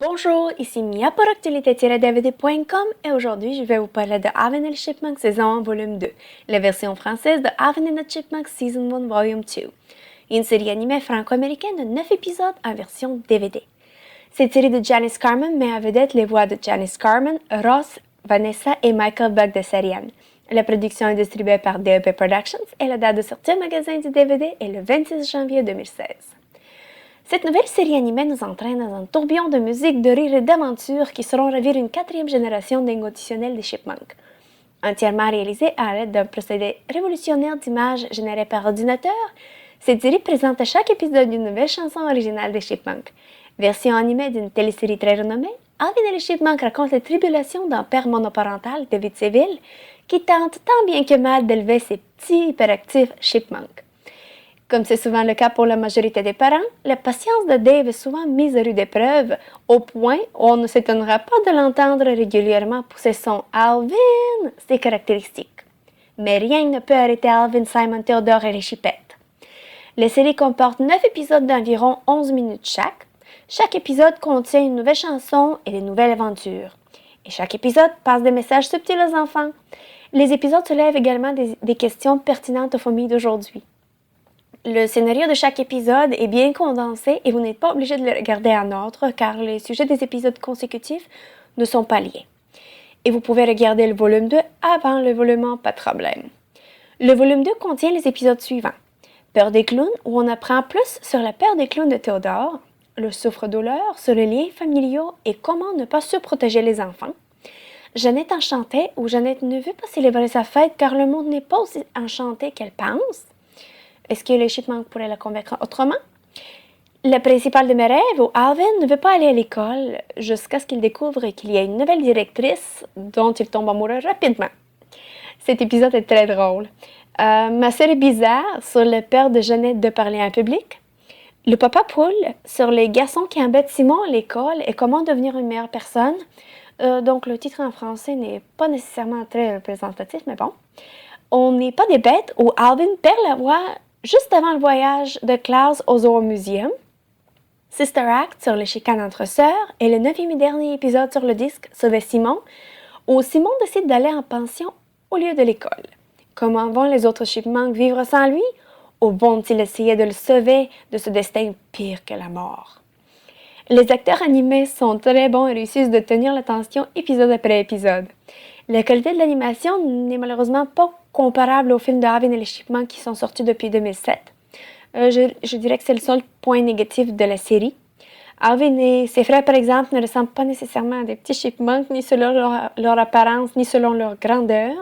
Bonjour, ici Mia pour actualité-dvd.com et aujourd'hui je vais vous parler de Alvin et les Chipmunks saison 1 volume 2, la version française de Alvin and the Chipmunks season 1 volume 2, une série animée franco-américaine de 9 épisodes en version DVD. Cette série de Janice Carman met en vedette les voix de Janice Carman, Ross, Vanessa et Michael Bogdasarian. La production est distribuée par DEP Productions et la date de sortie au magasin du DVD est le 26 janvier 2016. Cette nouvelle série animée nous entraîne dans un tourbillon de musique, de rire et d'aventures qui seront ravir une quatrième génération d'inconditionnels des Chipmunks. Entièrement réalisée à l'aide d'un procédé révolutionnaire d'images générées par ordinateur, cette série présente à chaque épisode une nouvelle chanson originale des Chipmunks. Version animée d'une télésérie très renommée, Alvin et les Chipmunks raconte les tribulations d'un père monoparental, David Seville, qui tente tant bien que mal d'élever ses petits hyperactifs Chipmunks. Comme c'est souvent le cas pour la majorité des parents, la patience de Dave est souvent mise à rude épreuve, au point où on ne s'étonnera pas de l'entendre régulièrement pousser son « Alvin », ses caractéristiques. Mais rien ne peut arrêter Alvin, Simon, Theodore et les Chipettes. La série comporte 9 épisodes d'environ 11 minutes chaque. Chaque épisode contient une nouvelle chanson et des nouvelles aventures. Et chaque épisode passe des messages subtils aux enfants. Les épisodes soulèvent également des questions pertinentes aux familles d'aujourd'hui. Le scénario de chaque épisode est bien condensé et vous n'êtes pas obligé de le regarder en ordre car les sujets des épisodes consécutifs ne sont pas liés. Et vous pouvez regarder le volume 2 avant le volume 1, pas de problème. Le volume 2 contient les épisodes suivants. Peur des clowns, où on apprend plus sur la peur des clowns de Théodore, le souffre-douleur, sur les liens familiaux et comment ne pas surprotéger les enfants. Jeannette enchantée, où Jeannette ne veut pas célébrer sa fête car le monde n'est pas aussi enchanté qu'elle pense. Est-ce que les Chipmunks pourraient la convaincre autrement? Le principal de mes rêves, où Alvin ne veut pas aller à l'école jusqu'à ce qu'il découvre qu'il y a une nouvelle directrice dont il tombe amoureux rapidement. Cet épisode est très drôle. Ma sœur est bizarre sur la peur de Jeannette de parler en public. Le papa poule sur les garçons qui embêtent Simon à l'école et comment devenir une meilleure personne. Donc le titre en français n'est pas nécessairement très représentatif, mais bon. On n'est pas des bêtes où Alvin perd la voix juste avant le voyage de Klaus au Zoo Museum, Sister Act sur les chicanes entre sœurs et le 9e et dernier épisode sur le disque Sauver Simon, où Simon décide d'aller en pension au lieu de l'école. Comment vont les autres Chipmunks vivre sans lui? Ou vont-ils essayer de le sauver de ce destin pire que la mort? Les acteurs animés sont très bons et réussissent de tenir l'attention épisode après épisode. La qualité de l'animation n'est malheureusement pas comparable aux films de Alvin et les Chipmunks qui sont sortis depuis 2007. Je dirais que c'est le seul point négatif de la série. Alvin et ses frères, par exemple, ne ressemblent pas nécessairement à des petits chipmunks, ni selon leur apparence, ni selon leur grandeur.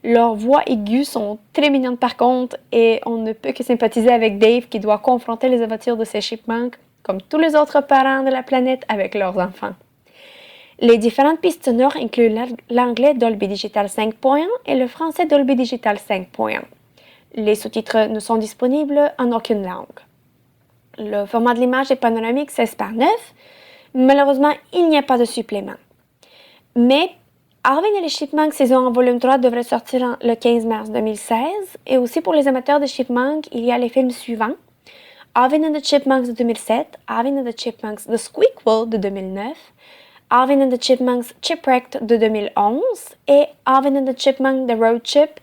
Leurs voix aiguës sont très mignonnes par contre, et on ne peut que sympathiser avec Dave qui doit confronter les aventures de ces chipmunks, comme tous les autres parents de la planète avec leurs enfants. Les différentes pistes sonores incluent l'anglais Dolby Digital 5.1 et le français Dolby Digital 5.1. Les sous-titres ne sont disponibles en aucune langue. Le format de l'image est panoramique 16:9. Malheureusement, il n'y a pas de supplément. Mais Alvin et les Chipmunks saison 1 volume 3 devrait sortir le 15 mars 2016. Et aussi pour les amateurs de Chipmunks, il y a les films suivants. Alvin and the Chipmunks de 2007, Alvin and the Chipmunks The Squeakquel de 2009, Alvin and the Chipmunks Chipwrecked de 2011 et Alvin and the Chipmunks The Road Chip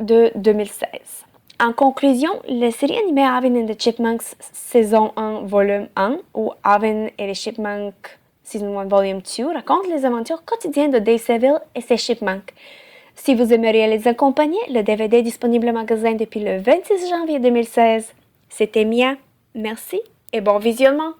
de 2016. En conclusion, la série animée Alvin and the Chipmunks saison 1 volume 1 ou Alvin et les Chipmunks season 1 volume 2 raconte les aventures quotidiennes de Dave Seville et ses Chipmunks. Si vous aimeriez les accompagner, le DVD est disponible au magasin depuis le 26 janvier 2016. C'était Mia, merci et bon visionnement!